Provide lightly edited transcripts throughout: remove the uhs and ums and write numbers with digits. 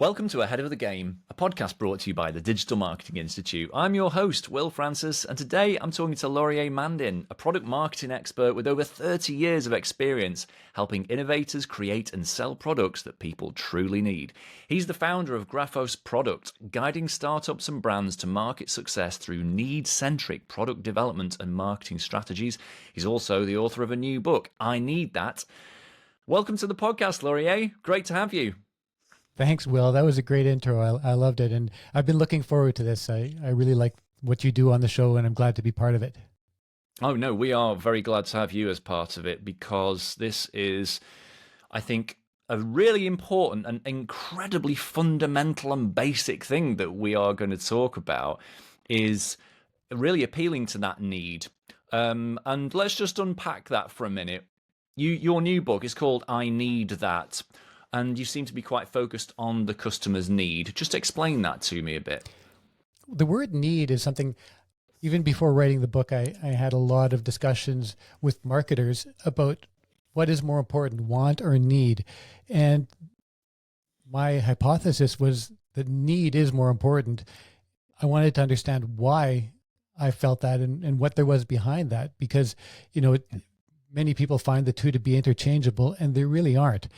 Welcome to Ahead of the Game, a podcast brought to you by the Digital Marketing Institute. I'm your host, Will Francis, and today I'm talking to Laurier Mandin, a product marketing expert with over 30 years of experience helping innovators create and sell products that people truly need. He's the founder of Graphos Product, guiding startups and brands to market success through need-centric product development and marketing strategies. He's also the author of a new book, I Need That. Welcome to the podcast, Laurier. Great to have you. Thanks, Will. That was a great intro. I loved it. And I've been looking forward to this. I really like what you do on the show, and I'm glad to be part of it. Oh, no, we are very glad to have you as part of it because this is, I think, a really important and incredibly fundamental and basic thing that we are going to talk about is really appealing to that need. And let's just unpack that for a minute. Your new book is called I Need That. And you seem to be quite focused on the customer's need. Just explain that to me a bit. The word need is something, even before writing the book, I had a lot of discussions with marketers about what is more important, want or need. And my hypothesis was that need is more important. I wanted to understand why I felt that and what there was behind that, because, many people find the two to be interchangeable, and they really aren't.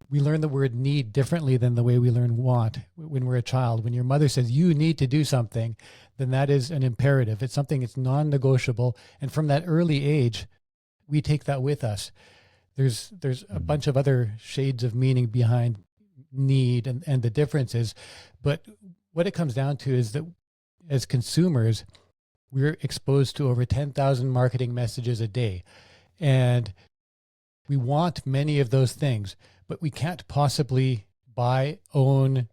We learn the word need differently than the way we learn want when we're a child. When your mother says you need to do something, then that is an imperative. It's something that's non-negotiable. And from that early age, we take that with us. There's a bunch of other shades of meaning behind need and the differences. But what it comes down to is that as consumers, we're exposed to over 10,000 marketing messages a day. And we want many of those things, but we can't possibly buy, own,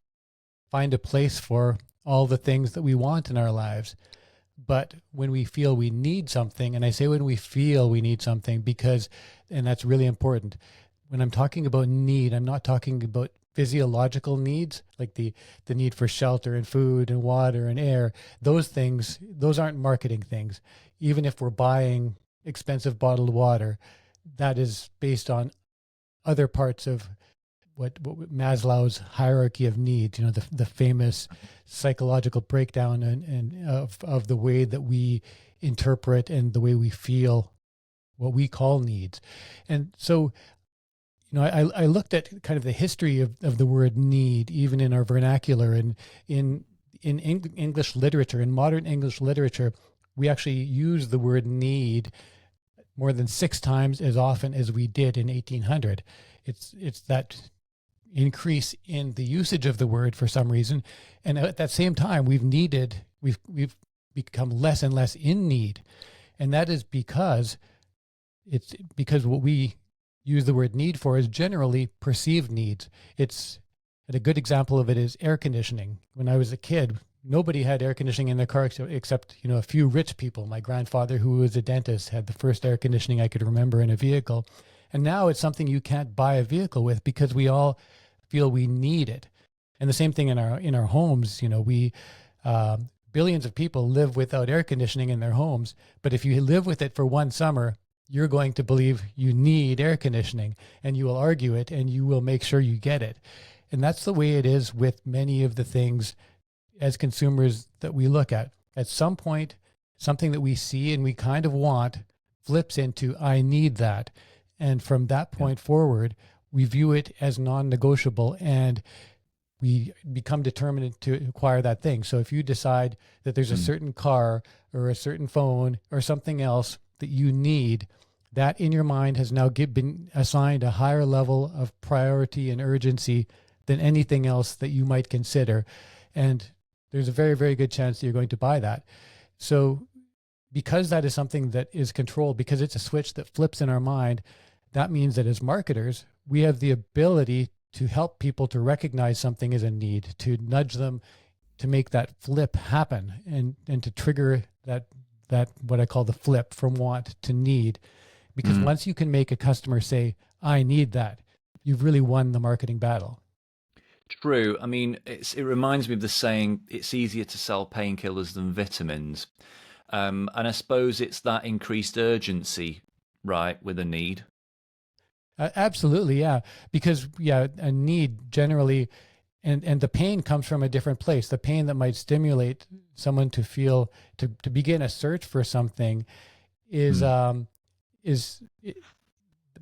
find a place for all the things that we want in our lives. But when we feel we need something, and I say when we feel we need something because, and that's really important, when I'm talking about need, I'm not talking about physiological needs, like the need for shelter and food and water and air. Those things, those aren't marketing things. Even if we're buying expensive bottled water, that is based on other parts of what Maslow's hierarchy of needs, the famous psychological breakdown and of the way that we interpret and the way we feel what we call needs. And so, I looked at kind of the history of the word need, even in our vernacular, and in English literature, in modern English literature, we actually use the word need more than 6 times as often as we did in 1800. It's that increase in the usage of the word for some reason, and at that same time, we've become less and less in need, and that is because what we use the word need for is generally perceived needs. And a good example of it is air conditioning. When I was a kid, nobody had air conditioning in their car except a few rich people. My grandfather, who was a dentist, had the first air conditioning I could remember in a vehicle. And now it's something you can't buy a vehicle with because we all feel we need it. And the same thing in our homes. Billions of people live without air conditioning in their homes. But if you live with it for one summer, you're going to believe you need air conditioning, and you will argue it, and you will make sure you get it. And that's the way it is with many of the things as consumers that we look at. At some point, something that we see and we kind of want flips into, I need that. And from that point forward, we view it as non-negotiable, and we become determined to acquire that thing. So if you decide that there's a certain car or a certain phone or something else that you need, that in your mind has now been assigned a higher level of priority and urgency than anything else that you might consider. And there's a very, very good chance that you're going to buy that. So because that is something that is controlled, because it's a switch that flips in our mind, that means that as marketers, we have the ability to help people to recognize something as a need, to nudge them to make that flip happen, and to trigger that what I call the flip from want to need. Because once you can make a customer say, I need that, you've really won the marketing battle. True. I mean, it reminds me of the saying, it's easier to sell painkillers than vitamins. And I suppose it's that increased urgency, right, with a need. Absolutely, yeah. Because, a need generally and the pain comes from a different place. The pain that might stimulate someone to feel to begin a search for something is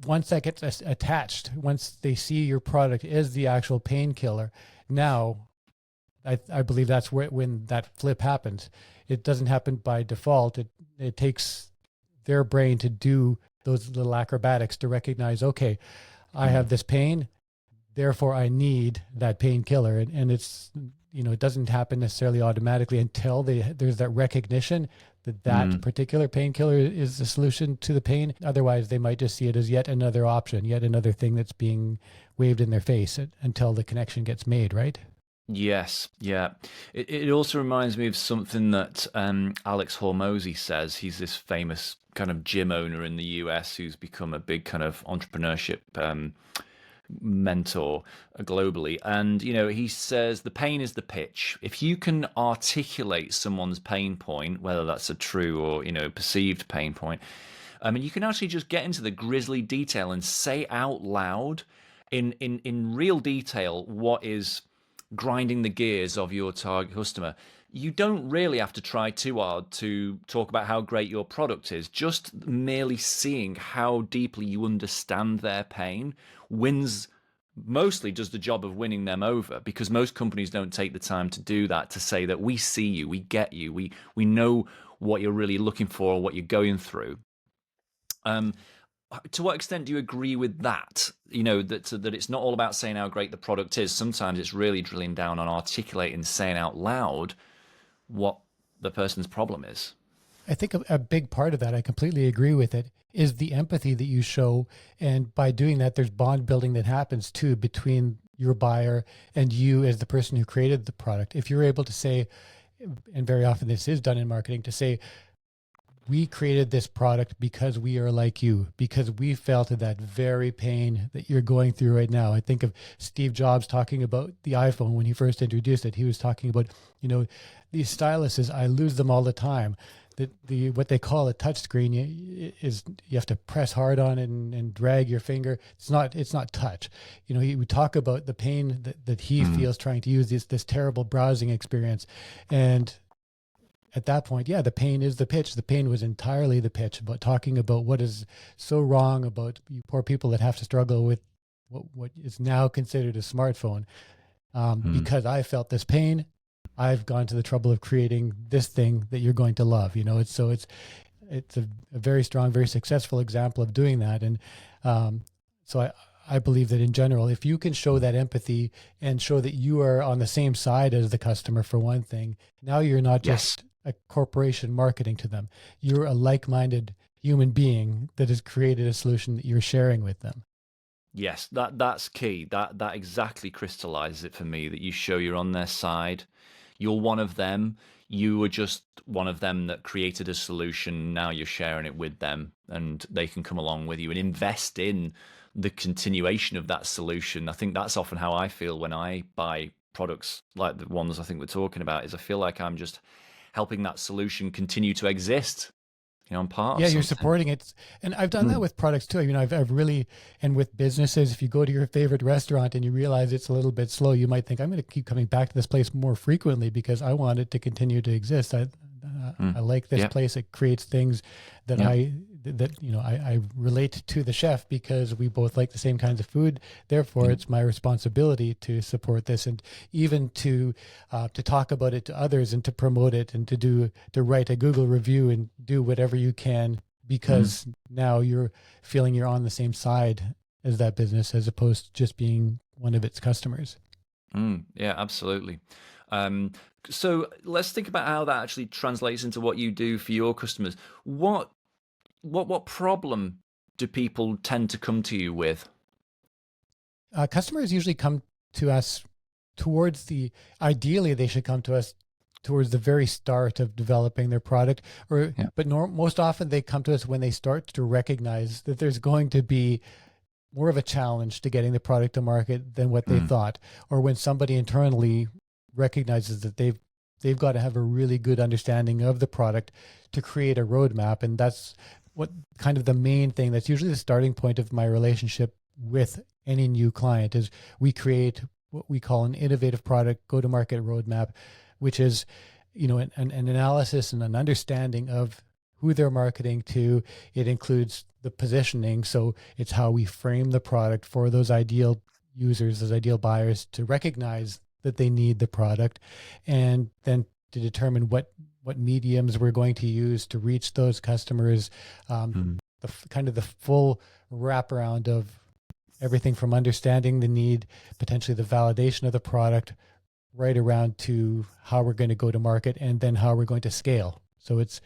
once that gets attached, once they see your product as the actual painkiller, now I believe that's when that flip happens. It doesn't happen by default. It takes their brain to do those little acrobatics to recognize, okay, I have this pain, therefore I need that painkiller. And it's, it doesn't happen necessarily automatically until there's that recognition that particular painkiller is the solution to the pain. Otherwise, they might just see it as yet another option, yet another thing that's being waved in their face until the connection gets made, right? Yes, yeah. It also reminds me of something that Alex Hormozy says. He's this famous kind of gym owner in the US who's become a big kind of entrepreneurship mentor globally. And, he says the pain is the pitch. If you can articulate someone's pain point, whether that's a true or, perceived pain point, you can actually just get into the grisly detail and say out loud in real detail what is grinding the gears of your target customer. You don't really have to try too hard to talk about how great your product is. Just merely seeing how deeply you understand their pain mostly does the job of winning them over, because most companies don't take the time to do that, to say that we see you, we get you, we know what you're really looking for, or what you're going through. To what extent do you agree with that? That it's not all about saying how great the product is. Sometimes it's really drilling down on articulating, saying out loud what the person's problem is. I think a big part of that, I completely agree with it, is the empathy that you show. And by doing that, there's bond building that happens too between your buyer and you as the person who created the product. If you're able to say, and very often this is done in marketing, to say, we created this product because we are like you, because we felt that very pain that you're going through right now. I think of Steve Jobs talking about the iPhone when he first introduced it. He was talking about, these styluses, I lose them all the time. What they call a touch screen is you have to press hard on it and drag your finger. It's not touch. He would talk about the pain that he feels trying to use this terrible browsing experience. And at that point, yeah, the pain is the pitch. The pain was entirely the pitch, about talking about what is so wrong about you poor people that have to struggle with what is now considered a smartphone. Because I felt this pain, I've gone to the trouble of creating this thing that you're going to love. It's a very strong, very successful example of doing that. And so I believe that in general, if you can show that empathy and show that you are on the same side as the customer, for one thing, now you're not just a corporation marketing to them. You're a like-minded human being that has created a solution that you're sharing with them. Yes, that's key. That exactly crystallizes it for me, that you show you're on their side. You're one of them. You were just one of them that created a solution. Now you're sharing it with them, and they can come along with you and invest in the continuation of that solution. I think that's often how I feel when I buy products like the ones I think we're talking about, is I feel like I'm just helping that solution continue to exist. I'm part of something. You're supporting it. And I've done that with products too. I've really, and with businesses, if you go to your favorite restaurant and you realize it's a little bit slow, you might think, I'm going to keep coming back to this place more frequently because I want it to continue to exist. I like this place. It creates things that I relate to the chef because we both like the same kinds of food. Therefore, it's my responsibility to support this, and even to talk about it to others and to promote it, and to write a Google review and do whatever you can, because now you're feeling you're on the same side as that business, as opposed to just being one of its customers. Yeah, absolutely. So let's think about how that actually translates into what you do for your customers. What problem do people tend to come to you with? Customers usually come to us ideally they should come to us towards the very start of developing their product, but most often they come to us when they start to recognize that there's going to be more of a challenge to getting the product to market than what they thought, or when somebody internally recognizes that they've got to have a really good understanding of the product to create a roadmap. And that's what kind of the main thing, that's usually the starting point of my relationship with any new client, is we create what we call an innovative product go-to-market roadmap, which is, an analysis and an understanding of who they're marketing to. It includes the positioning. So it's how we frame the product for those ideal users, those ideal buyers, to recognize that they need the product, and then to determine what mediums we're going to use to reach those customers. Kind of the full wraparound of everything from understanding the need, potentially the validation of the product, right around to how we're going to go to market, and then how we're going to scale. So it's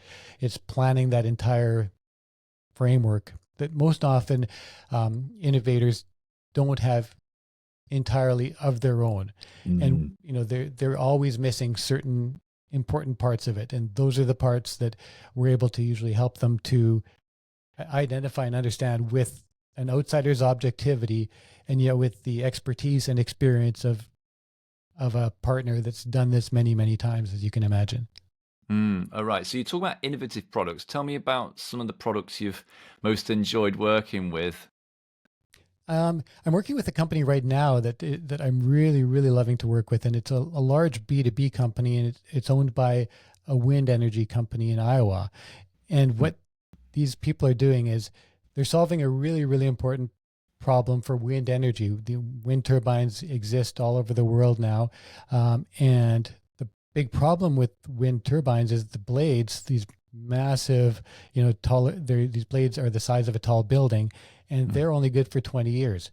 planning that entire framework that most often innovators don't have entirely of their own. And they're always missing certain important parts of it, and those are the parts that we're able to usually help them to identify and understand with an outsider's objectivity, and yet with the expertise and experience of a partner that's done this many, many times, as you can imagine. All right. So you talk about innovative products. Tell me about some of the products you've most enjoyed working with. I'm working with a company right now that I'm really, really loving to work with, and it's a large B2B company, and it's owned by a wind energy company in Iowa. And what these people are doing is they're solving a really, really important problem for wind energy. The wind turbines exist all over the world now, and the big problem with wind turbines is the blades. These massive, these blades are the size of a tall building, and they're only good for 20 years.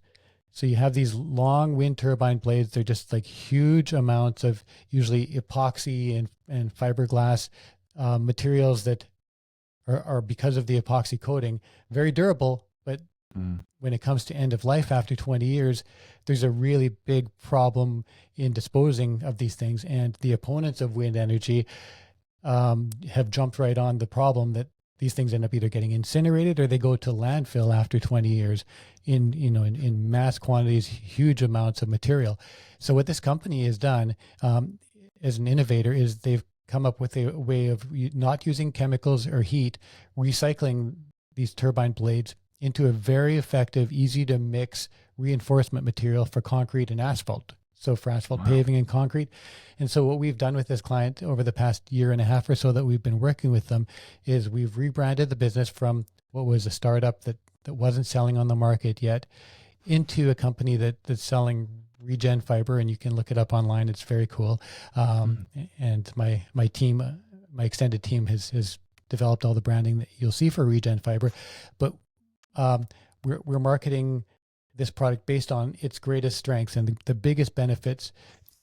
So you have these long wind turbine blades. They're just like huge amounts of usually epoxy and fiberglass materials that are, because of the epoxy coating, very durable. But when it comes to end of life after 20 years, there's a really big problem in disposing of these things. And the opponents of wind energy have jumped right on the problem that these things end up either getting incinerated or they go to landfill after 20 years in mass quantities, huge amounts of material. So what this company has done as an innovator is they've come up with a way of not using chemicals or heat, recycling these turbine blades into a very effective, easy to mix reinforcement material for concrete and asphalt. So for asphalt paving and concrete. And so what we've done with this client over the past year and a half or so that we've been working with them is we've rebranded the business from what was a startup that wasn't selling on the market yet into a company that's selling regen fiber, and you can look it up online. It's very cool. And my team, my extended team has developed all the branding that you'll see for regen fiber. But we're marketing this product based on its greatest strengths and the biggest benefits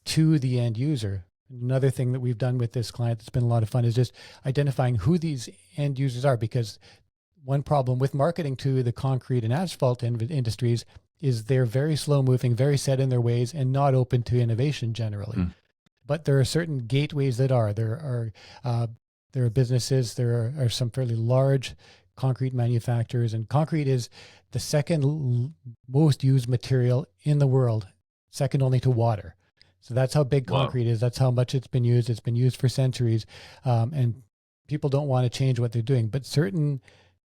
to the end user. Another thing that we've done with this client that's been a lot of fun is just identifying who these end users are, because one problem with marketing to the concrete and asphalt industries is they're very slow moving, very set in their ways, and not open to innovation generally. But there are certain gateways that are. There are businesses, there are some fairly large concrete manufacturers, and concrete is the second most used material in the world, second only to water. So that's how big concrete is. That's how much it's been used. It's been used for centuries. And people don't want to change what they're doing, but certain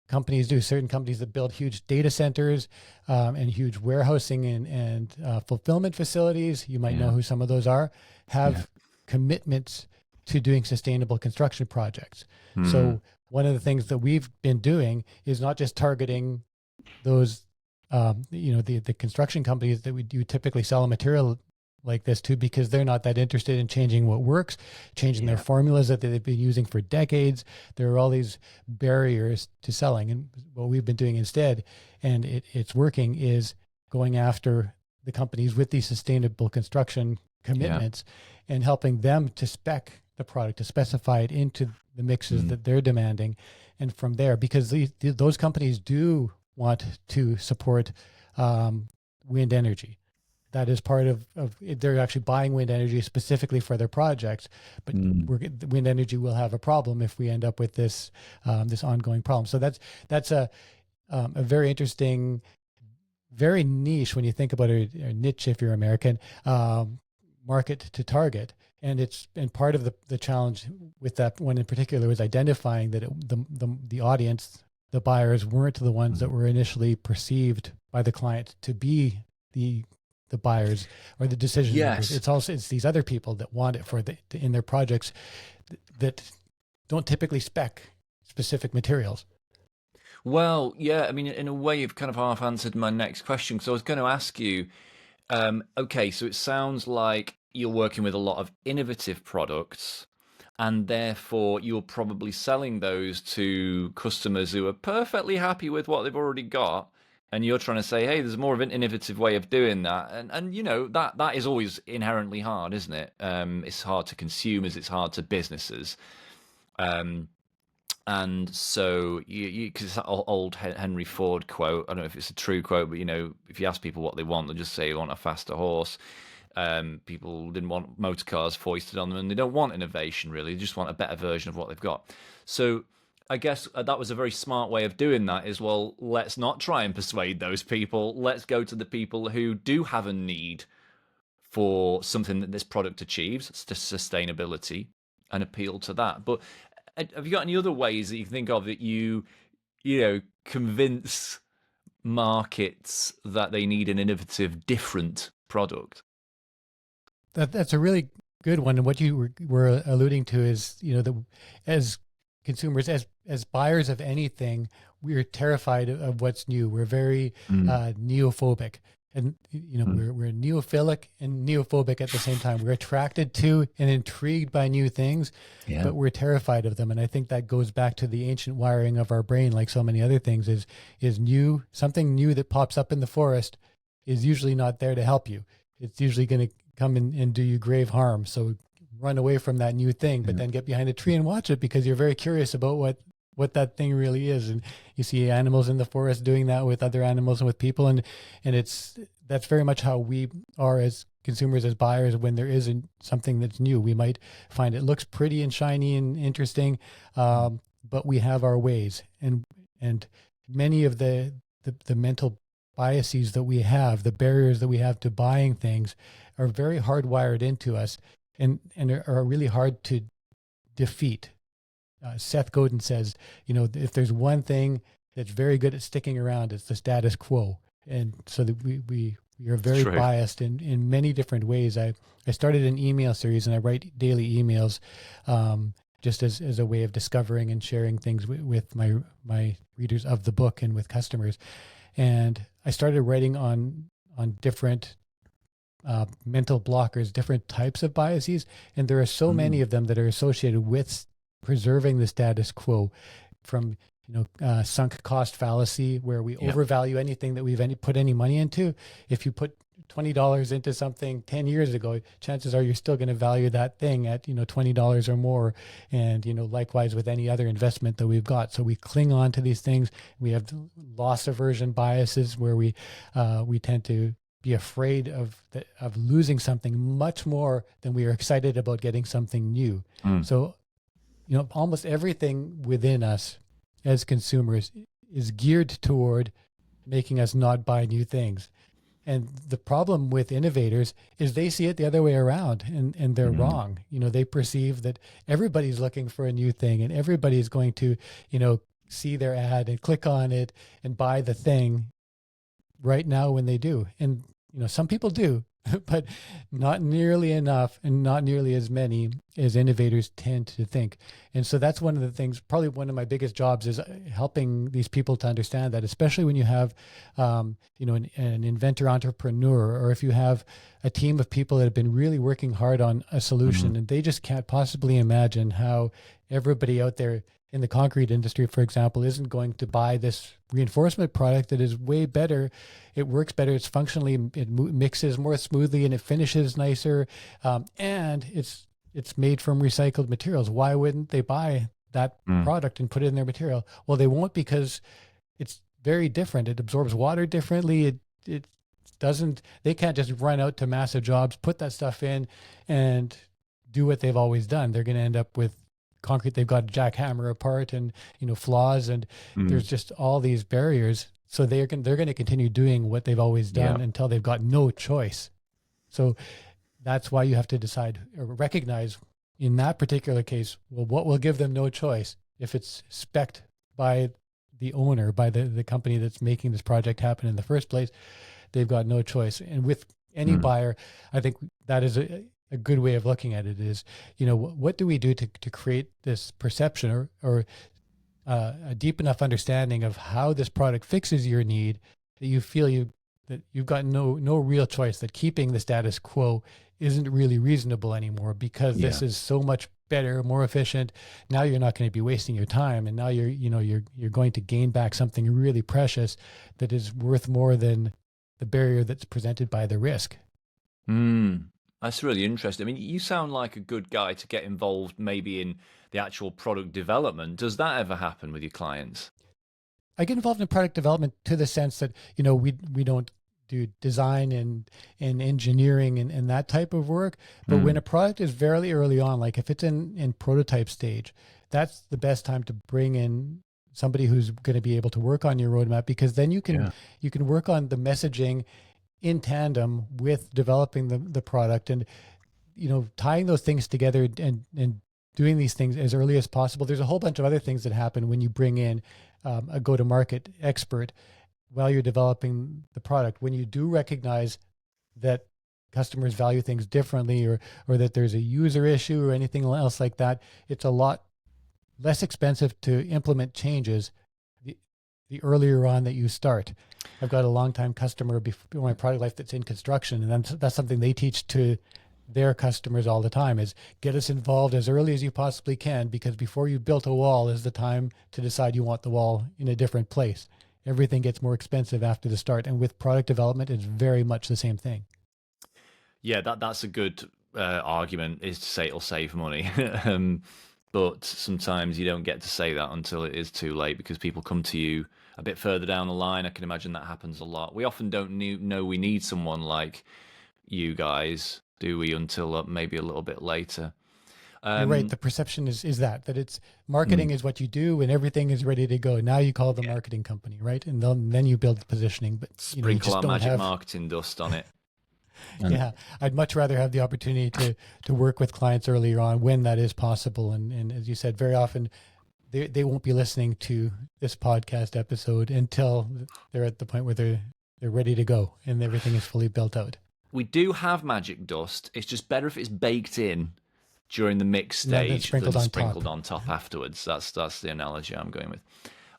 companies do. Certain companies that build huge data centers and huge warehousing and fulfillment facilities, you might know who some of those are, have commitments to doing sustainable construction projects. So one of the things that we've been doing is not just targeting those, the construction companies that we do typically sell a material like this to, because they're not that interested in changing what works, changing their formulas that they've been using for decades. There are all these barriers to selling. And what we've been doing instead, and it's working, is going after the companies with these sustainable construction commitments and helping them to spec the product, to specify it into the mixes that they're demanding. And from there, because those companies do want to support wind energy. That is part of they're actually buying wind energy specifically for their projects, but wind energy will have a problem if we end up with this ongoing problem. So that's a very interesting, very niche, when you think about a niche, if you're American, market to target. And part of the challenge with that one in particular was identifying that the audience, the buyers, weren't the ones that were initially perceived by the client to be the the buyers or the decision makers. Yes. It's these other people that want it for in their projects that don't typically spec specific materials. Well, yeah, I mean, in a way, you've kind of half answered my next question, because I was going to ask you, okay, so it sounds like you're working with a lot of innovative products, and therefore you're probably selling those to customers who are perfectly happy with what they've already got, and you're trying to say, hey, there's more of an innovative way of doing that, and you know that is always inherently hard, isn't it? It's hard to consumers, it's hard to businesses. Um, and so because that old Henry Ford quote, I don't know if it's a true quote, but you know, if you ask people what they want, they'll just say they want a faster horse. People didn't want motor cars foisted on them, and they don't want innovation really. They just want a better version of what they've got. So I guess that was a very smart way of doing that. Is, well, let's not try and persuade those people. Let's go to the people who do have a need for something that this product achieves, sustainability, and appeal to that. But have you got any other ways that you can think of that you know, convince markets that they need an innovative, different product? That's a really good one. And what you were alluding to is, you know, as consumers, as buyers of anything, we're terrified of what's new. We're very neophobic. And, you know, we're neophilic and neophobic at the same time. We're attracted to and intrigued by new things, but we're terrified of them. And I think that goes back to the ancient wiring of our brain, like so many other things, is new. Something new that pops up in the forest is usually not there to help you. It's usually going to come and do you grave harm. So run away from that new thing, but then get behind a tree and watch it, because you're very curious about what that thing really is. And you see animals in the forest doing that with other animals and with people. And that's very much how we are as consumers, as buyers. When there isn't something that's new, we might find it looks pretty and shiny and interesting. But we have our ways, and many of the mental biases that we have, the barriers that we have to buying things, are very hardwired into us, and are really hard to defeat. Seth Godin says, you know, if there's one thing that's very good at sticking around, it's the status quo. And so that we are very biased in many different ways. I started an email series, and I write daily emails just as a way of discovering and sharing things with my readers of the book and with customers. And I started writing on different mental blockers, different types of biases. And there are so many of them that are associated with preserving the status quo, from, you know, sunk cost fallacy, where we overvalue anything that we've put any money into. If you put $20 into something 10 years ago, chances are you're still going to value that thing at, you know, $20 or more. And, you know, likewise with any other investment that we've got. So we cling on to these things. We have loss aversion biases, where we tend to be afraid of losing something much more than we are excited about getting something new. So, you know, almost everything within us as consumers is geared toward making us not buy new things. And the problem with innovators is they see it the other way around, and they're wrong. You know, they perceive that everybody's looking for a new thing, and everybody's going to, you know, see their ad and click on it and buy the thing right now when they do. And, you know, some people do, but not nearly enough, and not nearly as many as innovators tend to think. And so that's one of the things, probably one of my biggest jobs, is helping these people to understand that, especially when you have, you know, an inventor entrepreneur, or if you have a team of people that have been really working hard on a solution, and they just can't possibly imagine how everybody out there in the concrete industry, for example, isn't going to buy this reinforcement product that is way better. It works better. It's functionally, it mixes more smoothly, and it finishes nicer. And it's made from recycled materials. Why wouldn't they buy that product and put it in their material? Well, they won't, because it's very different. It absorbs water differently. It doesn't, they can't just run out to massive jobs, put that stuff in and do what they've always done. They're going to end up with concrete they've got to jackhammer apart, and, you know, flaws, and there's just all these barriers. So they're going to continue doing what they've always done until they've got no choice. So that's why you have to decide, or recognize in that particular case, well, what will give them no choice? If it's spec'd by the owner, by the company that's making this project happen in the first place, they've got no choice. And with any buyer, I think that is a good way of looking at it is, what do we do to create this perception or a deep enough understanding of how this product fixes your need that you feel that you've got no real choice, that keeping the status quo isn't really reasonable anymore because this is so much better, more efficient. Now you're not going to be wasting your time, and now you're going to gain back something really precious that is worth more than the barrier that's presented by the risk. That's really interesting. I mean, you sound like a good guy to get involved maybe in the actual product development. Does that ever happen with your clients? I get involved in product development to the sense that, we don't do design and engineering and that type of work. But when a product is very early on, like if it's in prototype stage, that's the best time to bring in somebody who's going to be able to work on your roadmap, because then you can work on the messaging in tandem with developing the product, and tying those things together and doing these things as early as possible. There's a whole bunch of other things that happen when you bring in a go-to-market expert while you're developing the product. When you do recognize that customers value things differently, or that there's a user issue or anything else like that, it's a lot less expensive to implement changes the earlier on that you start. I've got a longtime customer before my product life that's in construction, and that's something they teach to their customers all the time, is get us involved as early as you possibly can, because before you built a wall is the time to decide you want the wall in a different place. Everything gets more expensive after the start, and with product development, it's very much the same thing. Yeah, that's a good argument, is to say it'll save money. But sometimes you don't get to say that until it is too late, because people come to you a bit further down the line. I can imagine that happens a lot. We often don't know we need someone like you guys, do we, until maybe a little bit later. You're right. The perception is that it's marketing is what you do and everything is ready to go. Now you call the marketing company, right? And then you build the positioning, but sprinkle our magic marketing dust on it. Yeah, I'd much rather have the opportunity to work with clients earlier on when that is possible. And as you said, very often they won't be listening to this podcast episode until they're at the point where they're ready to go and everything is fully built out. We do have magic dust. It's just better if it's baked in during the mix stage than sprinkled on top afterwards. That's the analogy I'm going with.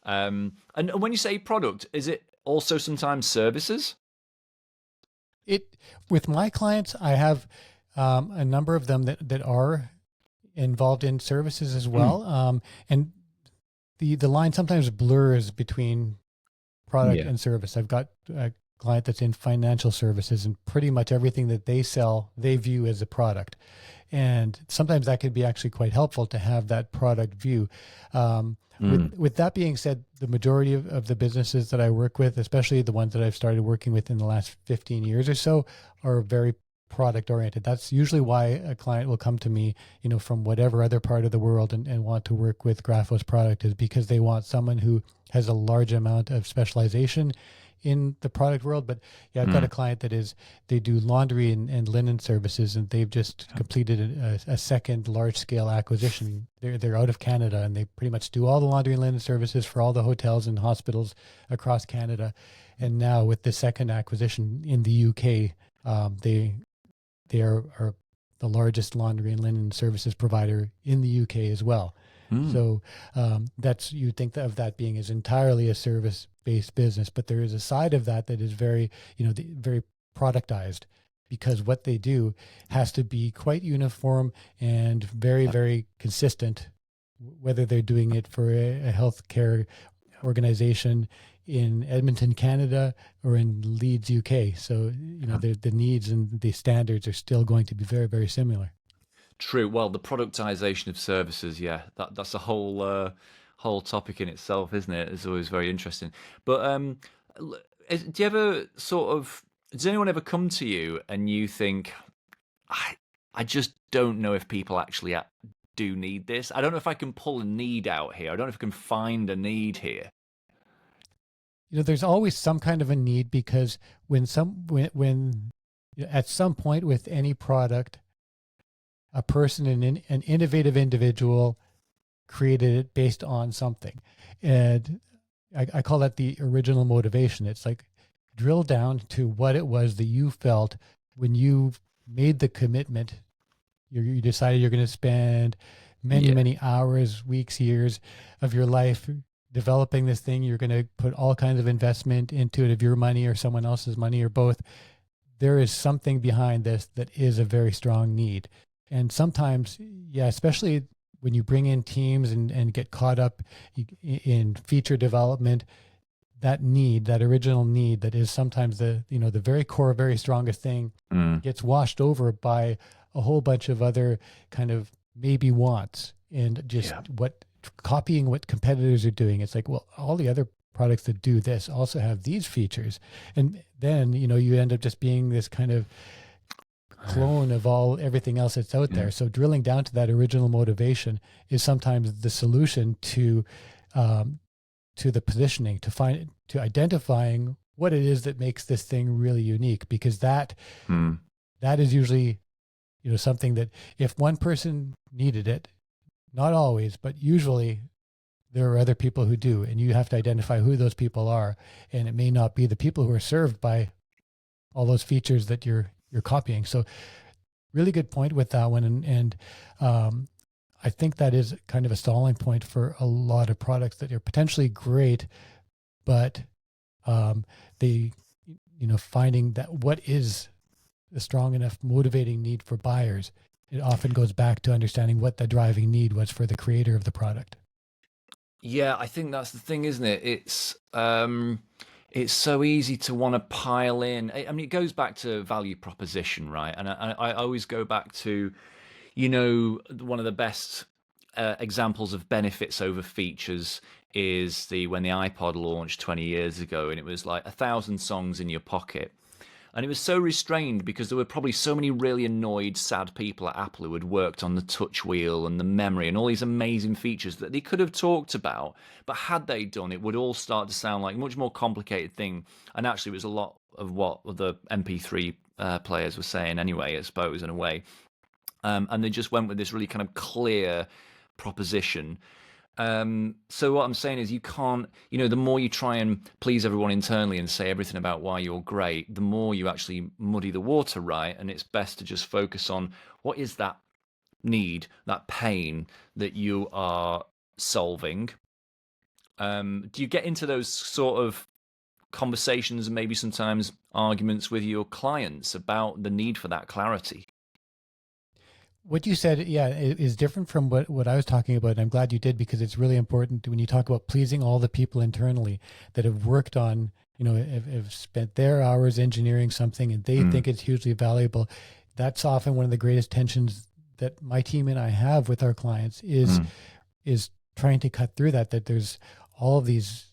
And when you say product, is it also sometimes services? With my clients, I have a number of them that are involved in services as well. And the line sometimes blurs between product and service. I've got a client that's in financial services, and pretty much everything that they sell, they view as a product. And sometimes that could be actually quite helpful to have that product view. With that being said, the majority of the businesses that I work with, especially the ones that I've started working with in the last 15 years or so, are very product oriented. That's usually why a client will come to me, from whatever other part of the world and want to work with Graphos Product, is because they want someone who has a large amount of specialization in the product world. But yeah, I've got a client they do laundry and linen services, and they've just completed a second large scale acquisition. They're out of Canada, and they pretty much do all the laundry and linen services for all the hotels and hospitals across Canada. And now with the second acquisition in the UK, they are the largest laundry and linen services provider in the UK as well. So you'd think of that being as entirely a service-based business, but there is a side of that is very, very productized, because what they do has to be quite uniform and very, very consistent, whether they're doing it for a healthcare organization in Edmonton, Canada, or in Leeds, UK. So, the needs and the standards are still going to be very, very similar. True. Well, the productization of services, that's a whole topic in itself, isn't it? It's always very interesting. But do you ever does anyone ever come to you and you think, I just don't know if people actually do need this. I don't know if I can pull a need out here. I don't know if I can find a need here. There's always some kind of a need, because when at some point with any product, a person, an innovative individual, created it based on something. And I call that the original motivation. It's like drill down to what it was that you felt when you made the commitment, you decided you're going to spend many, Yeah. many hours, weeks, years of your life developing this thing. You're going to put all kinds of investment into it, of your money or someone else's money or both. There is something behind this that is a very strong need. And sometimes, yeah, especially when you bring in teams and get caught up in feature development, that need, that original need that is sometimes the very core, very strongest thing gets washed over by a whole bunch of other kind of maybe wants and just copying what competitors are doing. It's like, well, all the other products that do this also have these features. And then, you end up just being this kind of clone of everything else that's out there. So drilling down to that original motivation is sometimes the solution to the positioning, to identifying what it is that makes this thing really unique, because that is usually, something that if one person needed it, not always, but usually there are other people who do, and you have to identify who those people are. And it may not be the people who are served by all those features that you're copying. So really good point with that one. And I think that is kind of a stalling point for a lot of products that are potentially great, but finding that what is a strong enough motivating need for buyers, it often goes back to understanding what the driving need was for the creator of the product. Yeah, I think that's the thing, isn't it? It's so easy to want to pile in. I mean, it goes back to value proposition, right? And I always go back to, one of the best examples of benefits over features is when the iPod launched 20 years ago, and it was like 1,000 songs in your pocket. And it was so restrained because there were probably so many really annoyed, sad people at Apple who had worked on the touch wheel and the memory and all these amazing features that they could have talked about. But had they done, it would all start to sound like a much more complicated thing. And actually, it was a lot of what the MP3 players were saying anyway, I suppose, in a way. And they just went with this really kind of clear proposition. So what I'm saying is you can't, the more you try and please everyone internally and say everything about why you're great, the more you actually muddy the water, right? And it's best to just focus on what is that need, that pain that you are solving. Do you get into those sort of conversations and maybe sometimes arguments with your clients about the need for that clarity? What you said, yeah, is different from what I was talking about. And I'm glad you did, because it's really important when you talk about pleasing all the people internally that have worked on, have spent their hours engineering something and they think it's hugely valuable. That's often one of the greatest tensions that my team and I have with our clients is trying to cut through that there's all of these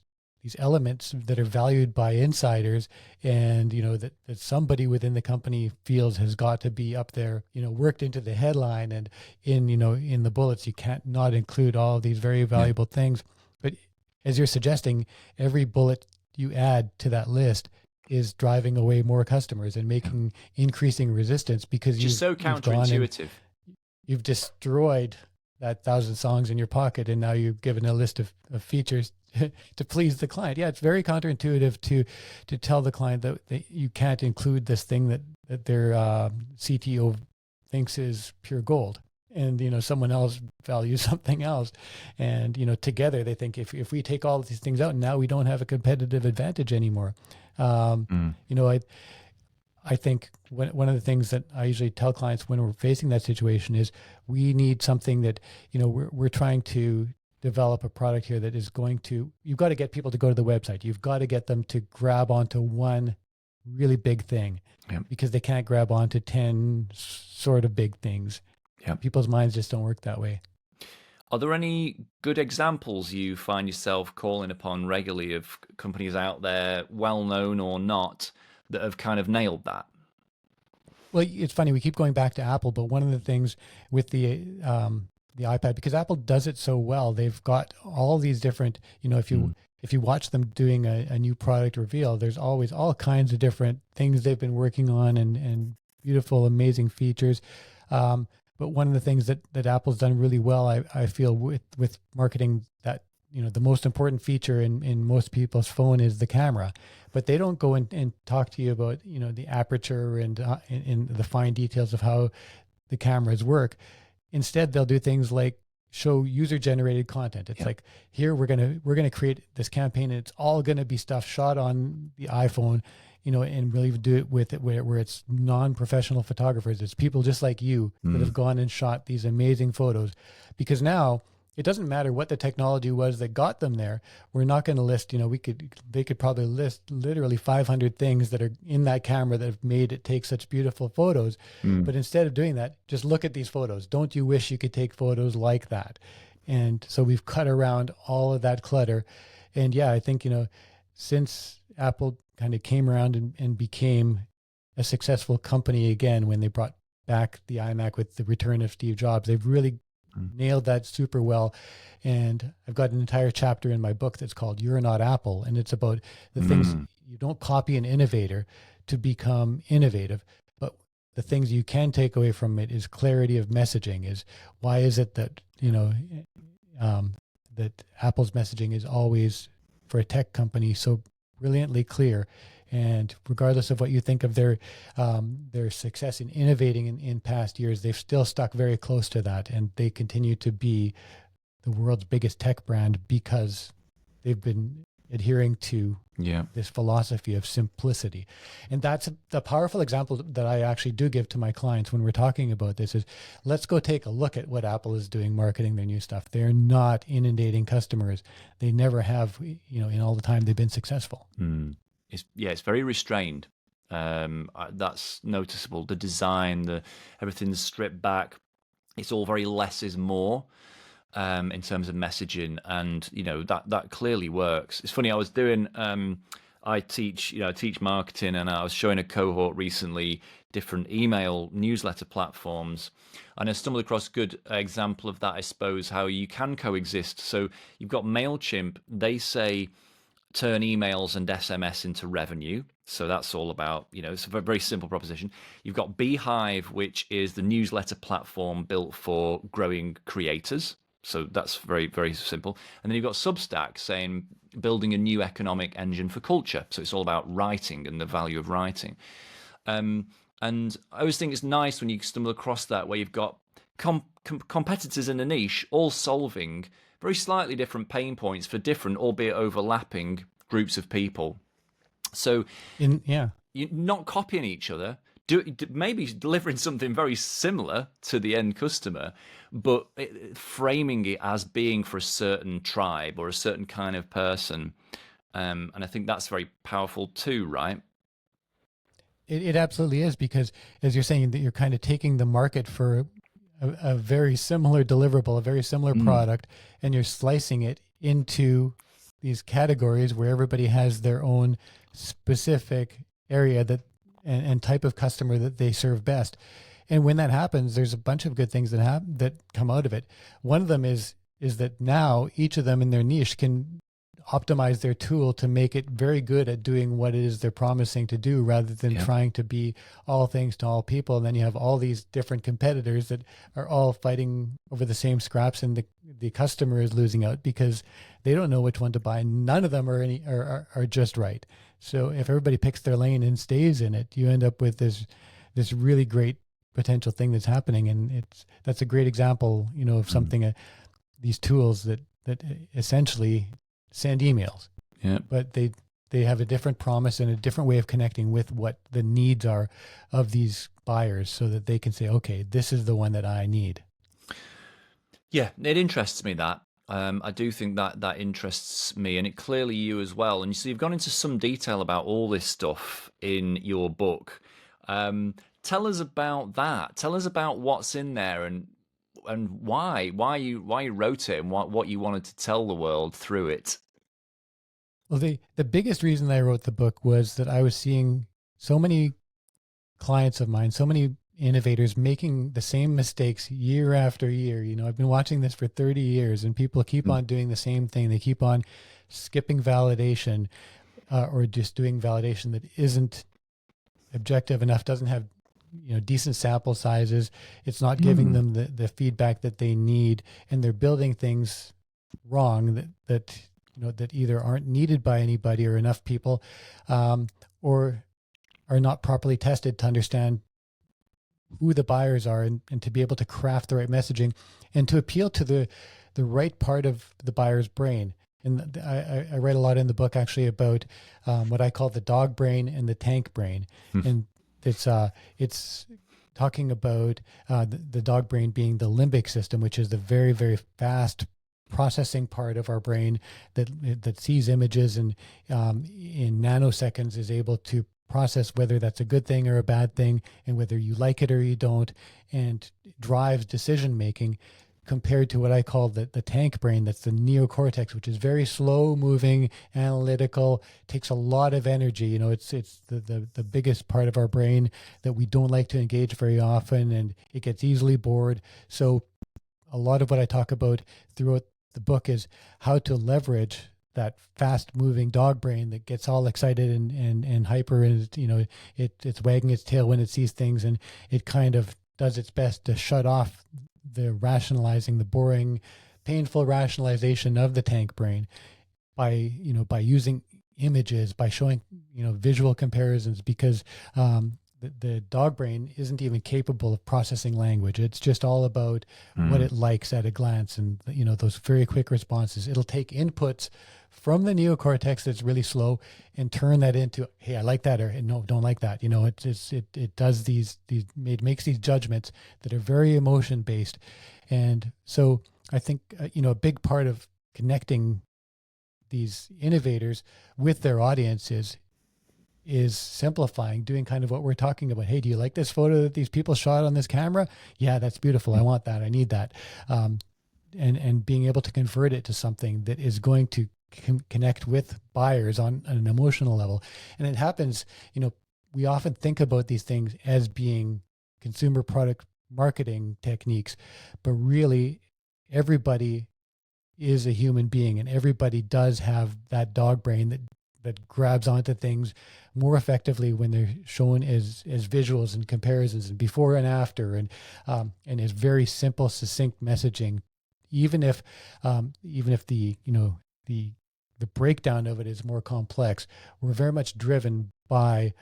elements that are valued by insiders, and that somebody within the company feels has got to be up there, worked into the headline and in the bullets. You can't not include all of these very valuable things. But as you're suggesting, every bullet you add to that list is driving away more customers and making increasing resistance, because Just so counterintuitive. You've destroyed that 1,000 songs in your pocket, and now you've given a list of features to please the client. Yeah, it's very counterintuitive to tell the client that you can't include this thing that their CTO thinks is pure gold, and someone else values something else, and together they think if we take all of these things out, now we don't have a competitive advantage anymore. I think one of the things that I usually tell clients when we're facing that situation is we need something that, we're trying to develop a product here that is you've got to get people to go to the website. You've got to get them to grab onto one really big thing, because they can't grab onto 10 sort of big things. People's minds just don't work that way. Are there any good examples you find yourself calling upon regularly of companies out there, well known or not, that have kind of nailed that? Well, it's funny, we keep going back to Apple, but one of the things with the iPad, because Apple does it so well, they've got all these different, if you watch them doing a new product reveal, there's always all kinds of different things they've been working on and beautiful, amazing features. But one of the things that Apple's done really well, I feel with marketing that the most important feature in most people's phone is the camera, but they don't go and talk to you about, the aperture and in the fine details of how the cameras work. Instead, they'll do things like show user-generated content. It's like, here we're gonna create this campaign, and it's all gonna be stuff shot on the iPhone, and we'll even do it with it where it's non-professional photographers. It's people just like you that have gone and shot these amazing photos, because now it doesn't matter what the technology was that got them there. We're not going to list, they could probably list literally 500 things that are in that camera that have made it take such beautiful photos. But instead of doing that, just look at these photos. Don't you wish you could take photos like that? And so we've cut around all of that clutter. And yeah, I think, since Apple kind of came around and became a successful company again, when they brought back the iMac with the return of Steve Jobs, they've really nailed that super well. And I've got an entire chapter in my book that's called You're Not Apple. And it's about the things you don't copy an innovator to become innovative, but the things you can take away from it is clarity of messaging. Is why is it that, that Apple's messaging is always, for a tech company, so brilliantly clear. And regardless of what you think of their success in innovating in past years, they've still stuck very close to that, and they continue to be the world's biggest tech brand because they've been adhering to this philosophy of simplicity. And that's the powerful example that I actually do give to my clients when we're talking about this is, let's go take a look at what Apple is doing marketing their new stuff. They're not inundating customers. They never have, in all the time they've been successful. It's very restrained. That's noticeable. The design, everything's stripped back. It's all very less is more in terms of messaging, and that clearly works. It's funny. I was doing. I teach marketing, and I was showing a cohort recently different email newsletter platforms, and I stumbled across a good example of that. I suppose how you can coexist. So you've got MailChimp. They say, turn emails and SMS into revenue. So that's all about, it's a very simple proposition. You've got Beehive, which is the newsletter platform built for growing creators. So that's very, very simple. And then you've got Substack saying building a new economic engine for culture. So it's all about writing and the value of writing. And I always think it's nice when you stumble across that, where you've got competitors in a niche all solving very slightly different pain points for different, albeit overlapping, groups of people. So you're not copying each other, maybe delivering something very similar to the end customer, but framing it as being for a certain tribe or a certain kind of person. And I think that's very powerful too, right? It absolutely is, because as you're saying, that you're kind of taking the market for a very similar deliverable, a very similar product, and you're slicing it into these categories where everybody has their own specific area that and type of customer that they serve best. And when that happens, there's a bunch of good things that come out of it. One of them is that now each of them in their niche can optimize their tool to make it very good at doing what it is they're promising to do, rather than trying to be all things to all people. And then you have all these different competitors that are all fighting over the same scraps, and the customer is losing out because they don't know which one to buy. None of them are just right. So if everybody picks their lane and stays in it, you end up with this really great potential thing that's happening. And that's a great example, of something, these tools that essentially send emails, but they have a different promise and a different way of connecting with what the needs are of these buyers, so that they can say, okay, this is the one that I need. Yeah, it interests me that. I do think that interests me, and it clearly you as well. And so you've gone into some detail about all this stuff in your book. Tell us about that. Tell us about what's in there and why you wrote it and what you wanted to tell the world through it. Well, the biggest reason I wrote the book was that I was seeing so many clients of mine, so many innovators making the same mistakes year after year. I've been watching this for 30 years, and people keep on doing the same thing. They keep on skipping validation, or just doing validation that isn't objective enough, doesn't have decent sample sizes. It's not giving them the feedback that they need, and they're building things wrong, that either aren't needed by anybody or enough people, or are not properly tested to understand who the buyers are, and to be able to craft the right messaging and to appeal to the right part of the buyer's brain. And I write a lot in the book actually about what I call the dog brain and the tank brain. And it's talking about the dog brain being the limbic system, which is the very, very fast processing part of our brain that sees images and in nanoseconds is able to process whether that's a good thing or a bad thing, and whether you like it or you don't, and drives decision making, compared to what I call the tank brain. That's the neocortex, which is very slow moving, analytical, takes a lot of energy. It's the biggest part of our brain that we don't like to engage very often, and it gets easily bored. So a lot of what I talk about throughout the book is how to leverage that fast moving dog brain that gets all excited and hyper, and it's wagging its tail when it sees things, and it kind of does its best to shut off the rationalizing, the boring, painful rationalization of the tank brain by using images, by showing visual comparisons, because the dog brain isn't even capable of processing language. It's just all about what it likes at a glance, and those very quick responses. It'll take inputs from the neocortex that's really slow and turn that into, hey, I like that, or no, don't like that. It does it makes these judgments that are very emotion based. And so I think a big part of connecting these innovators with their audiences is simplifying, doing kind of what we're talking about. Hey, do you like this photo that these people shot on this camera? Yeah, that's beautiful. I want that. I need that. And being able to convert it to something that is going to connect with buyers on an emotional level. And it happens, we often think about these things as being consumer product marketing techniques, but really everybody is a human being, and everybody does have that dog brain that grabs onto things more effectively when they're shown as visuals and comparisons and before and after, and is very simple, succinct messaging. Even if the breakdown of it is more complex, we're very much driven by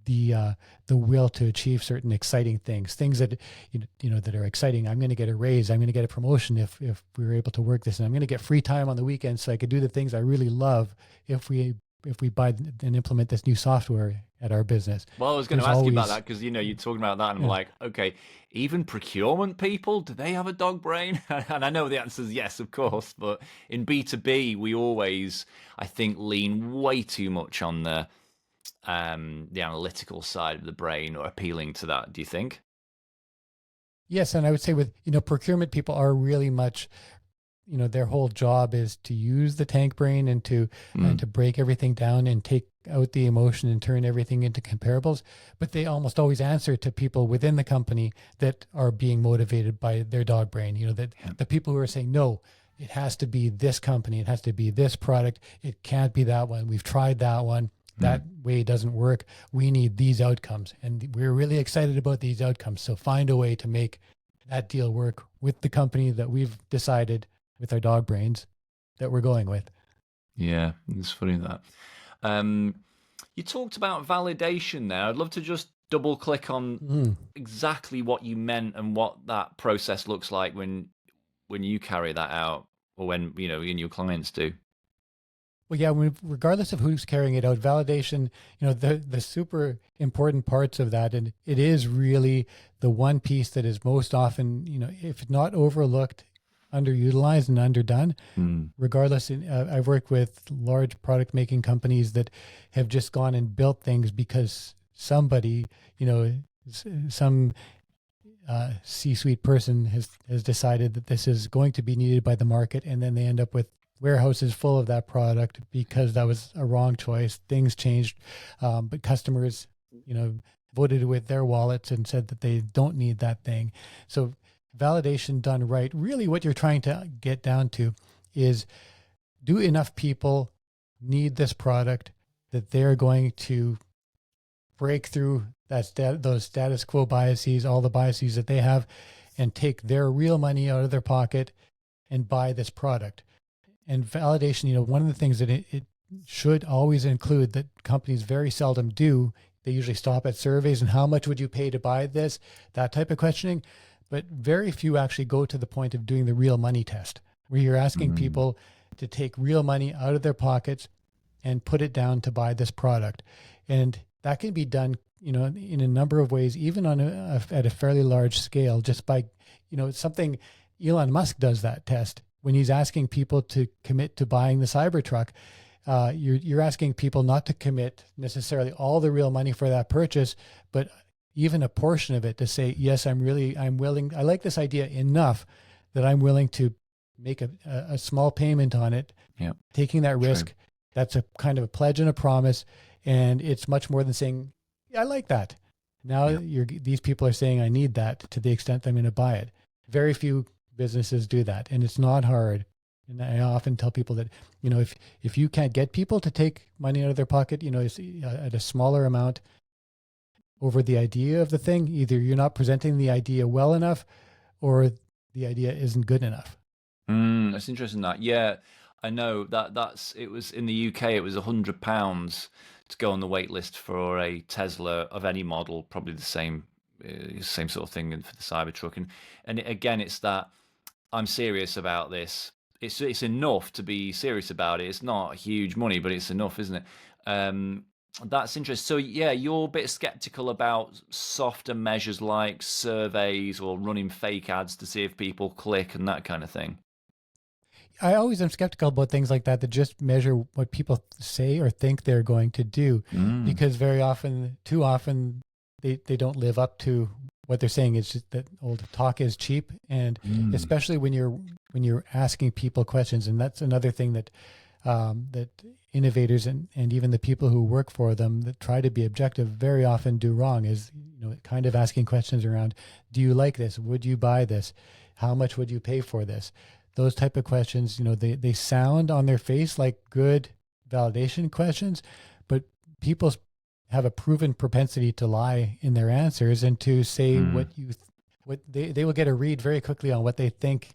the will to achieve certain exciting things that that are exciting. I'm going to get a raise. I'm going to get a promotion if we're able to work this, and I'm going to get free time on the weekends so I could do the things I really love if we buy and implement this new software at our business. Well, I was going to ask you about that, because you're talking about that, and I'm like, okay, even procurement people, do they have a dog brain? And I know the answer is yes, of course, but in B2B, we always, I think, lean way too much on the analytical side of the brain, or appealing to that. Do you think? Yes, and I would say with procurement people are really much, their whole job is to use the tank brain and to break everything down and take out the emotion and turn everything into comparables. But they almost always answer to people within the company that are being motivated by their dog brain. The people who are saying, no, it has to be this company, it has to be this product, it can't be that one. We've tried that one. That way doesn't work. We need these outcomes, and we're really excited about these outcomes. So find a way to make that deal work with the company that we've decided with our dog brains that we're going with. Yeah, it's funny that. You talked about validation there. I'd love to just double click on exactly what you meant and what that process looks like when you carry that out, or when your clients do. Well, yeah, regardless of who's carrying it out, validation, the super important parts of that, and it is really the one piece that is most often, if not overlooked, underutilized and underdone. Regardless, I've worked with large product making companies that have just gone and built things because somebody, some C-suite person has decided that this is going to be needed by the market, and then they end up with warehouses full of that product because that was a wrong choice. Things changed, but customers, voted with their wallets and said that they don't need that thing. So validation done right, really what you're trying to get down to is, do enough people need this product that they're going to break through those status quo biases, all the biases that they have, and take their real money out of their pocket and buy this product? And validation, one of the things that it should always include that companies very seldom do, they usually stop at surveys and how much would you pay to buy this, that type of questioning. But very few actually go to the point of doing the real money test, where you're asking people to take real money out of their pockets and put it down to buy this product. And that can be done, in a number of ways, even on at a fairly large scale, just by, something. Elon Musk does that test when he's asking people to commit to buying the Cybertruck. You're asking people not to commit necessarily all the real money for that purchase, but even a portion of it, to say, yes, I'm willing, I like this idea enough that I'm willing to make a small payment on it, taking that risk. True. That's a kind of a pledge and a promise. And it's much more than saying, yeah, I like that. Now these people are saying, I need that, to the extent I'm going to buy it. Very few businesses do that, and it's not hard. And I often tell people that, if you can't get people to take money out of their pocket, at a smaller amount over the idea of the thing, either you're not presenting the idea well enough or the idea isn't good enough. That's interesting. That, yeah, I know it was in the UK, it was £100 to go on the wait list for a Tesla of any model, probably the same sort of thing for the Cybertruck. And again, it's that I'm serious about this. It's enough to be serious about it. It's not huge money, but it's enough, isn't it? That's interesting. So yeah, you're a bit skeptical about softer measures like surveys or running fake ads to see if people click and that kind of thing. I always am skeptical about things like that just measure what people say or think they're going to do, because too often, they don't live up to what they're saying. It's just that old talk is cheap, and especially when you're asking people questions. And that's another thing that that innovators and even the people who work for them that try to be objective very often do wrong, is kind of asking questions around, do you like this? Would you buy this? How much would you pay for this? Those type of questions, they sound on their face like good validation questions, but people have a proven propensity to lie in their answers and to say what they will get a read very quickly on what they think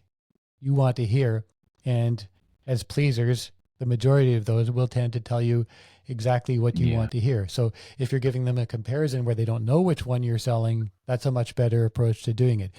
you want to hear. And as pleasers, the majority of those will tend to tell you exactly what you want to hear. So if you're giving them a comparison where they don't know which one you're selling, that's a much better approach to doing it.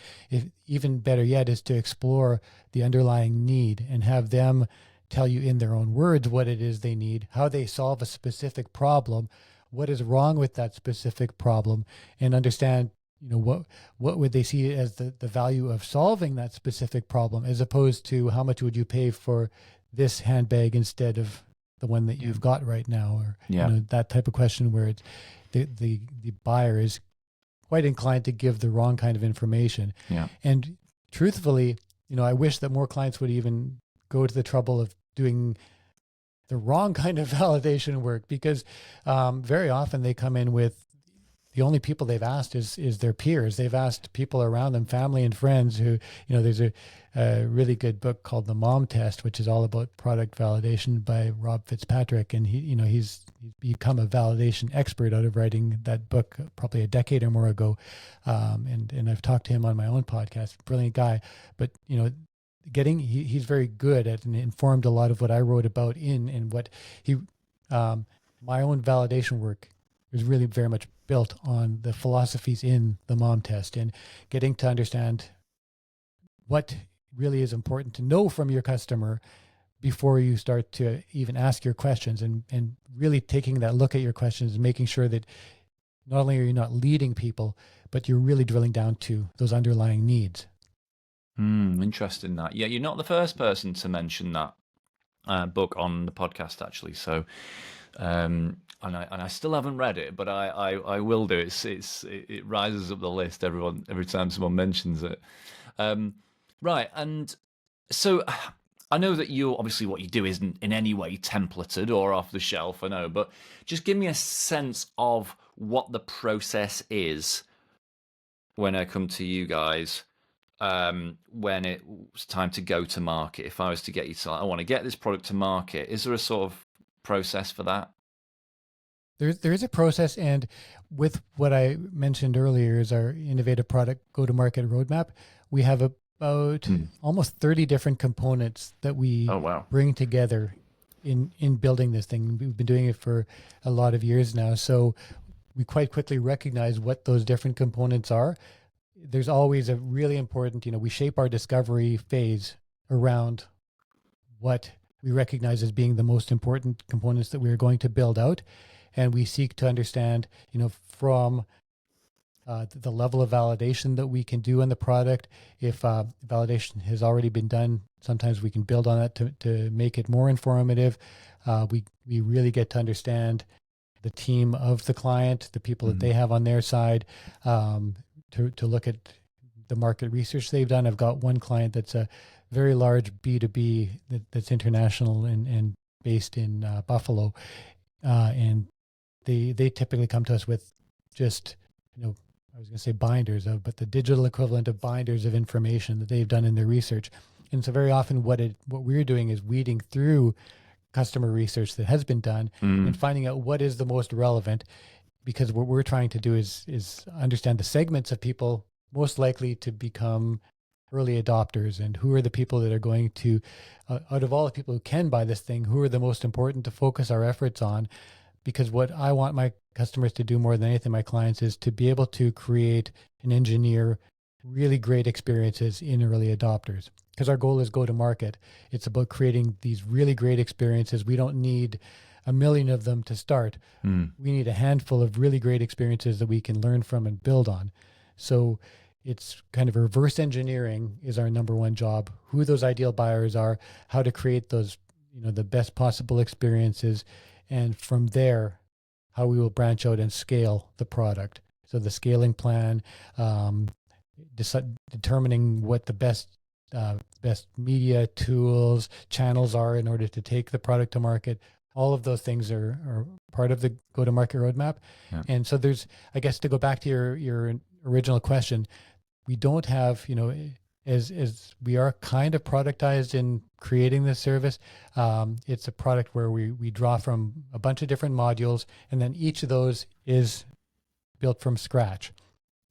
Even better yet is to explore the underlying need and have them tell you in their own words what it is they need, how they solve a specific problem, what is wrong with that specific problem, and understand, what would they see as the value of solving that specific problem, as opposed to how much would you pay for this handbag instead of the one that you've got right now, or that type of question where it's the buyer is quite inclined to give the wrong kind of information. And truthfully, I wish that more clients would even go to the trouble of doing the wrong kind of validation work, because very often they come in with the only people they've asked is their peers. They've asked people around them, family and friends who, there's a really good book called The Mom Test, which is all about product validation by Rob Fitzpatrick. And he's become a validation expert out of writing that book probably a decade or more ago. And I've talked to him on my own podcast, brilliant guy, but he's very good at and informed a lot of what I wrote about in what my own validation work is really very much built on the philosophies in the Mom Test, and getting to understand what really is important to know from your customer before you start to even ask your questions, and really taking that look at your questions and making sure that not only are you not leading people, but you're really drilling down to those underlying needs. Interesting that. Yeah, you're not the first person to mention that book on the podcast, actually. So, and I still haven't read it, but I will do. It rises up the list every time someone mentions it. Right, and so I know that obviously what you do isn't in any way templated or off the shelf, I know, but just give me a sense of what the process is when I come to you guys, when it's time to go to market. If I was to get you to, I want to get this product to market, is there a sort of process for that? There is a process, and with what I mentioned earlier is our innovative product go-to-market roadmap, we have a about almost 30 different components that we Oh, wow. bring together in building this thing. We've been doing it for a lot of years now. So we quite quickly recognize what those different components are. There's always a really important, we shape our discovery phase around what we recognize as being the most important components that we are going to build out. And we seek to understand, from the level of validation that we can do on the product. If validation has already been done, sometimes we can build on that to make it more informative. We really get to understand the team of the client, the people that they have on their side, to look at the market research they've done. I've got one client that's a very large B2B that's international and based in Buffalo. And they typically come to us with just, I was going to say binders of, but the digital equivalent of binders of information that they've done in their research. And so very often what we're doing is weeding through customer research that has been done and finding out what is the most relevant, because what we're trying to do is understand the segments of people most likely to become early adopters, and who are the people that are going to, out of all the people who can buy this thing, who are the most important to focus our efforts on. Because what I want my customers to do more than anything, my clients, is to be able to create and engineer really great experiences in early adopters. Because our goal is go to market. It's about creating these really great experiences. We don't need a million of them to start. We need a handful of really great experiences that we can learn from and build on. So it's kind of reverse engineering is our number one job. Who those ideal buyers are, how to create those, the best possible experiences. And from there, how we will branch out and scale the product. So the scaling plan, determining what the best media tools, channels are in order to take the product to market. All of those things are part of the go-to-market roadmap. Yeah. And so there's, I guess, to go back to your original question, we don't have, as we are kind of productized in creating this service. It's a product where we draw from a bunch of different modules, and then each of those is built from scratch.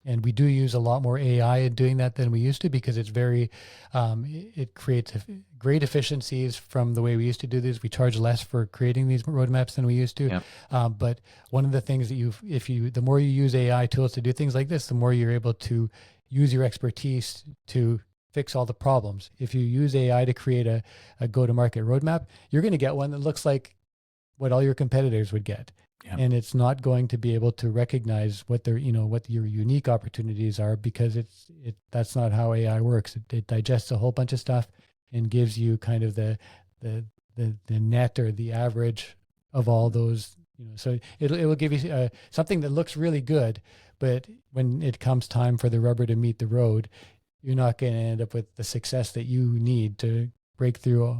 And we do use a lot more AI in doing that than we used to, because it's very, it creates great efficiencies from the way we used to do this. We charge less for creating these roadmaps than we used to. Yep. But one of the things that the more you use AI tools to do things like this, the more you're able to use your expertise to fix all the problems. If you use AI to create a go-to-market roadmap, you're going to get one that looks like what all your competitors would get. Yeah. And it's not going to be able to recognize what what your unique opportunities are, because that's not how AI works. It digests a whole bunch of stuff and gives you kind of the net or the average of all those. So it will give you something that looks really good, but when it comes time for the rubber to meet the road, you're not going to end up with the success that you need to break through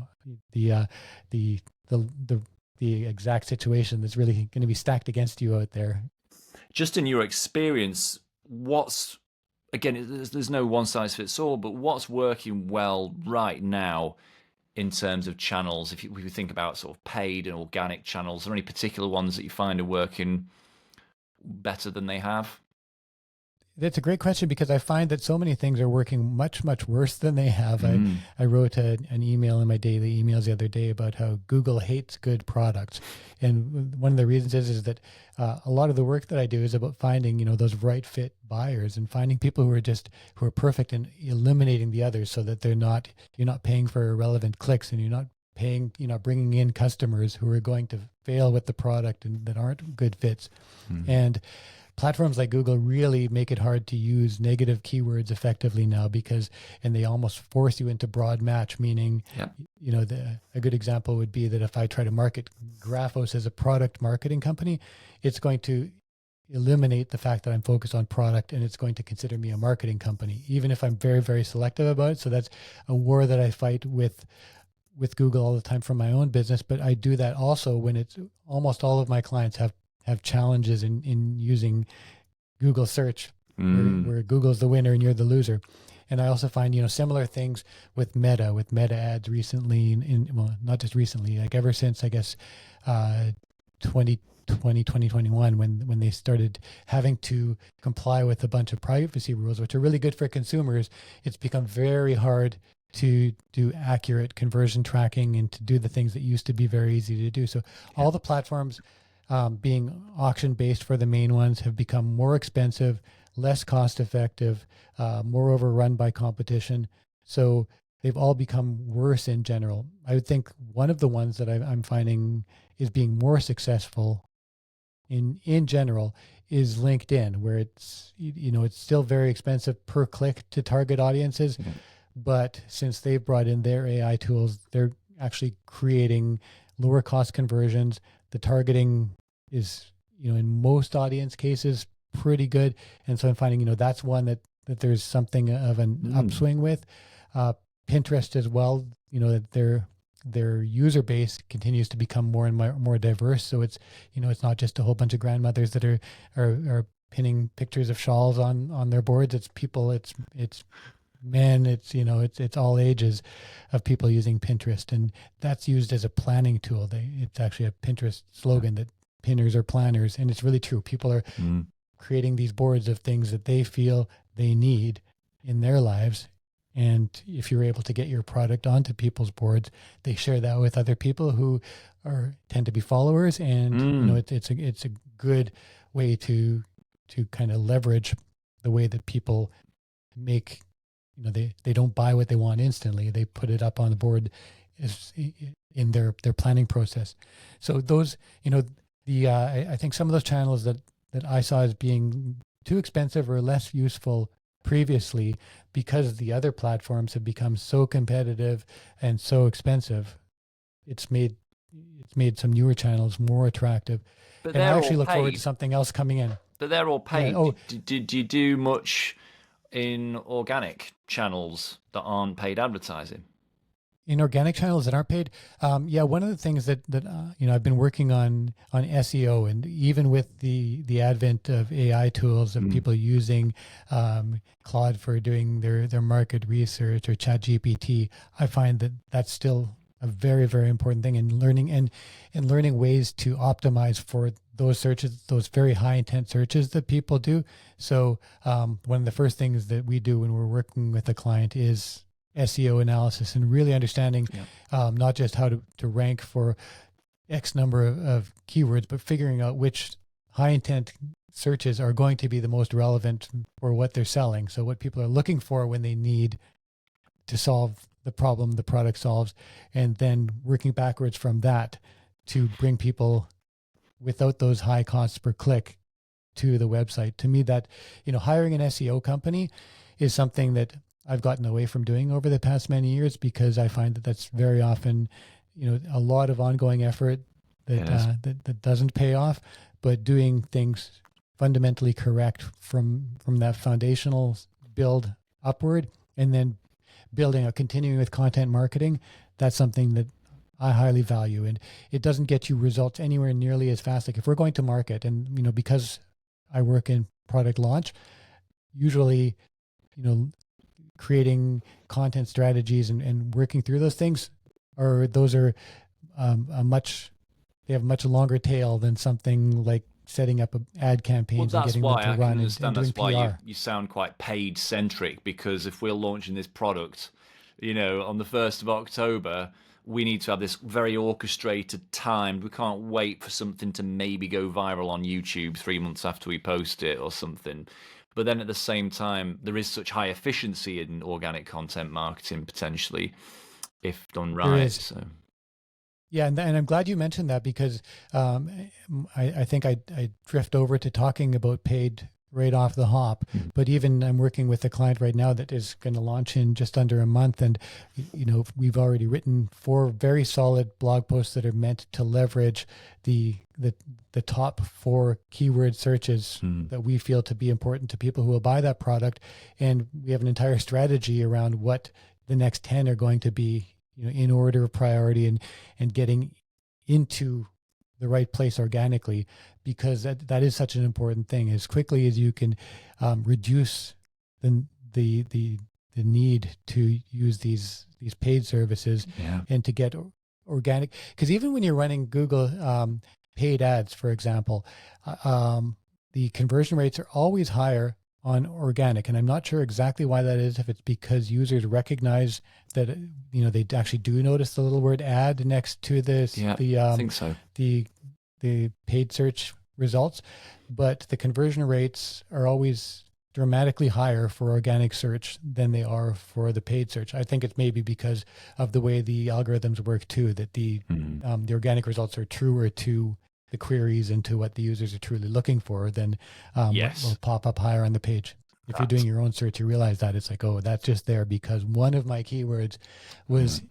the exact situation that's really going to be stacked against you out there. Just in your experience, there's no one size fits all, but what's working well right now in terms of channels? If you think about sort of paid and organic channels, are there any particular ones that you find are working better than they have? That's a great question, because I find that so many things are working much, much worse than they have. I wrote an email in my daily emails the other day about how Google hates good products. And one of the reasons is that a lot of the work that I do is about finding, those right fit buyers, and finding people who are perfect, and eliminating the others, so that you're not paying for irrelevant clicks, and you're not bringing in customers who are going to fail with the product and that aren't good fits. And platforms like Google really make it hard to use negative keywords effectively now, and they almost force you into broad match, meaning, a good example would be that if I try to market Graphos as a product marketing company, it's going to eliminate the fact that I'm focused on product, and it's going to consider me a marketing company, even if I'm very, very selective about it. So that's a war that I fight with Google all the time for my own business. But I do that also when it's almost all of my clients have challenges in using Google search, where Google's the winner and you're the loser. And I also find, similar things with Meta ads recently, not just recently, like ever since, I guess, 2021 when they started having to comply with a bunch of privacy rules, which are really good for consumers. It's become very hard to do accurate conversion tracking and to do the things that used to be very easy to do. So all the platforms, being auction-based for the main ones, have become more expensive, less cost-effective, more overrun by competition. So they've all become worse in general. I would think one of the ones that I'm finding is being more successful in general is LinkedIn, where it's still very expensive per click to target audiences. Mm-hmm. But since they've brought in their AI tools, they're actually creating lower cost conversions. The targeting is, in most audience cases, pretty good. And so I'm finding, that's one that there's something of an upswing with. Pinterest as well, that their user base continues to become more and more diverse. So it's, it's not just a whole bunch of grandmothers that are pinning pictures of shawls on their boards. It's people, it's men, it's all ages of people using Pinterest, and that's used as a planning tool. It's actually a Pinterest slogan that pinners are planners, and it's really true. People are creating these boards of things that they feel they need in their lives. And if you're able to get your product onto people's boards, they share that with other people who tend to be followers. And it's a good way to kind of leverage the way that people make. They don't buy what they want instantly. They put it up on the board in their planning process. So those, I think some of those channels that I saw as being too expensive or less useful previously, because the other platforms have become so competitive and so expensive, it's made some newer channels more attractive. But and I actually look forward to something else coming in. But they're all paid. Yeah. Did you do much in organic channels that aren't paid advertising? In organic channels that aren't paid, one of the things that I've been working on SEO, and even with the advent of AI tools of people using Claude for doing their market research, or ChatGPT, I find that that's still a very, very important thing in learning and learning ways to optimize for those searches, those very high intent searches that people do. So one of the first things that we do when we're working with a client is SEO analysis, and really understanding not just how to rank for X number of keywords, but figuring out which high intent searches are going to be the most relevant for what they're selling. So what people are looking for when they need to solve the problem the product solves, and then working backwards from that to bring people without those high costs per click to the website. To me, that, hiring an SEO company is something that I've gotten away from doing over the past many years, because I find that that's very often, a lot of ongoing effort that doesn't pay off. But doing things fundamentally correct from that foundational build upward, and then continuing with content marketing, that's something that I highly value. And it doesn't get you results anywhere nearly as fast. Like if we're going to market, and because I work in product launch, usually, creating content strategies and working through those things they have a much longer tail than something like setting up ad campaigns and getting them to run and doing that's PR. Why you sound quite paid centric, because if we're launching this product, on the 1st of October, we need to have this very orchestrated time. We can't wait for something to maybe go viral on YouTube 3 months after we post it or something. But then at the same time, there is such high efficiency in organic content marketing, potentially, if done right. So. Yeah, and I'm glad you mentioned that, because I think I drift over to talking about paid right off the hop. But even I'm working with a client right now that is going to launch in just under a month, and we've already written 4 very solid blog posts that are meant to leverage the top 4 keyword searches that we feel to be important to people who will buy that product. And we have an entire strategy around what the next 10 are going to be, in order of priority, and getting into the right place organically, because that is such an important thing. As quickly as you can reduce the need to use these paid services and to get organic, because even when you're running Google paid ads, for example, the conversion rates are always higher on organic. And I'm not sure exactly why that is, if it's because users recognize that, they actually do notice the little word ad next to this, I think so. the paid search results, but the conversion rates are always dramatically higher for organic search than they are for the paid search. I think it's maybe because of the way the algorithms work too, that the organic results are truer to the queries and to what the users are truly looking for, then will pop up higher on the page. If you're doing your own search, you realize that it's like, oh, that's just there because one of my keywords was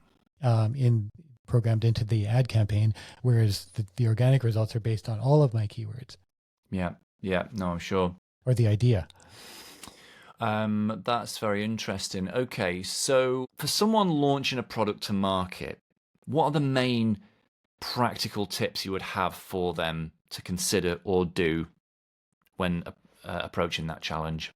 programmed into the ad campaign, whereas the organic results are based on all of my keywords. Yeah, no, I'm sure. Or the idea. That's very interesting. Okay, so for someone launching a product to market, what are the main practical tips you would have for them to consider or do when approaching that challenge?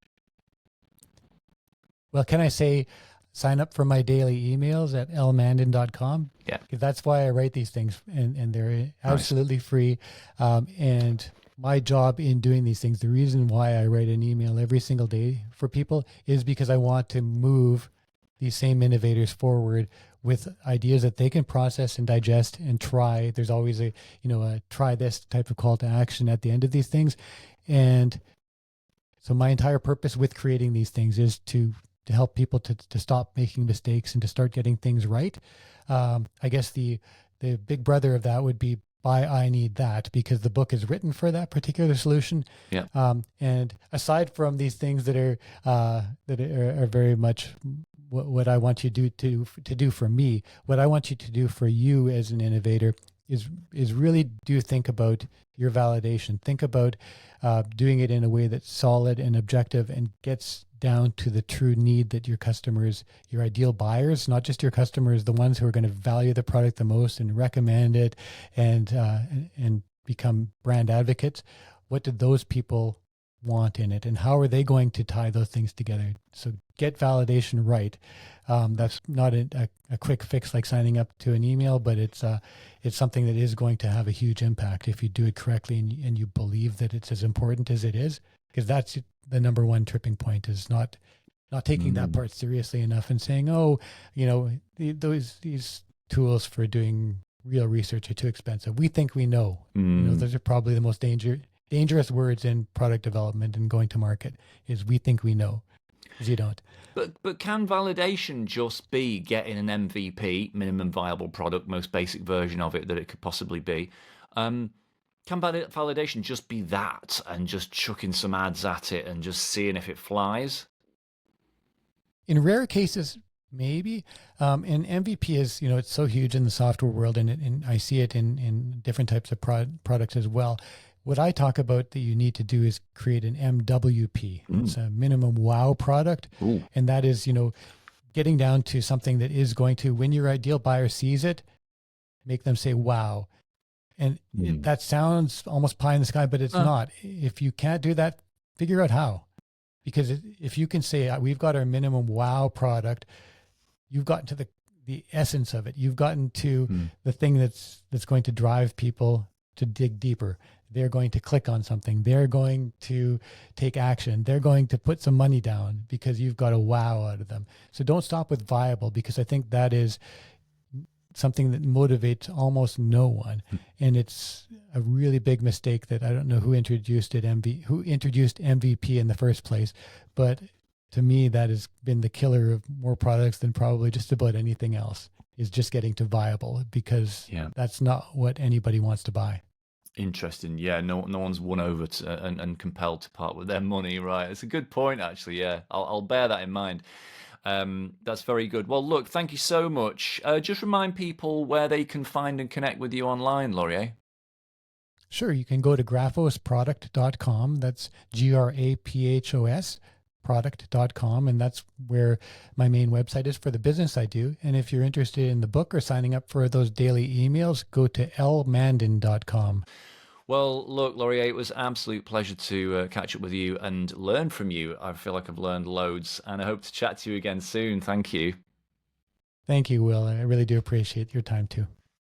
Well, can I say sign up for my daily emails at lmandin.com? Yeah. Because that's why I write these things, and they're absolutely free. And my job in doing these things, the reason why I write an email every single day for people is because I want to move these same innovators forward with ideas that they can process and digest and try. There's always a try this type of call to action at the end of these things. And so my entire purpose with creating these things is to help people to stop making mistakes and to start getting things right. I guess the big brother of that would be buy I Need That, because the book is written for that particular solution. Yeah. And aside from these things that are very much what I want you to do for me, what I want you to do for you as an innovator is really do think about your validation. Think about doing it in a way that's solid and objective and gets down to the true need that your customers, your ideal buyers, not just your customers, the ones who are going to value the product the most and recommend it and become brand advocates. What did those people want in it, and how are they going to tie those things together? So get validation right. That's not a quick fix like signing up to an email, but it's something that is going to have a huge impact if you do it correctly and you believe that it's as important as it is, because that's the number one tripping point, is not taking that part seriously enough and saying, oh, these tools for doing real research are too expensive. We think we know. Those are probably the most dangerous words in product development and going to market, is we think we know, because you don't. But can validation just be getting an MVP, minimum viable product, most basic version of it that it could possibly be? Can validation just be that and just chucking some ads at it and just seeing if it flies? In rare cases, maybe. And MVP is, it's so huge in the software world, and I see it in different types of products as well. What I talk about that you need to do is create an MWP. It's a minimum wow product. Ooh. And that is, getting down to something that is going to, when your ideal buyer sees it, make them say, wow. And that sounds almost pie in the sky, but it's not. If you can't do that, figure out how. Because if you can say, we've got our minimum wow product, you've gotten to the essence of it. You've gotten to the thing that's going to drive people to dig deeper. They're going to click on something. They're going to take action. They're going to put some money down because you've got a wow out of them. So don't stop with viable, because I think that is something that motivates almost no one. And it's a really big mistake that I don't know who introduced MVP in the first place, but to me, that has been the killer of more products than probably just about anything else, is just getting to viable, because that's not what anybody wants to buy. Interesting. Yeah, no one's won over and compelled to part with their money, right? It's a good point, actually. Yeah, I'll bear that in mind. That's very good. Well, look, thank you so much. Just remind people where they can find and connect with you online, Laurier. Sure, you can go to graphosproduct.com. That's GRAPHOS product.com, and that's where my main website is for the business I do. And if you're interested in the book or signing up for those daily emails, go to lmandin.com. Well, look, Laurier, it was an absolute pleasure to catch up with you and learn from you. I feel like I've learned loads, and I hope to chat to you again soon. Thank you. Thank you, Will. I really do appreciate your time too.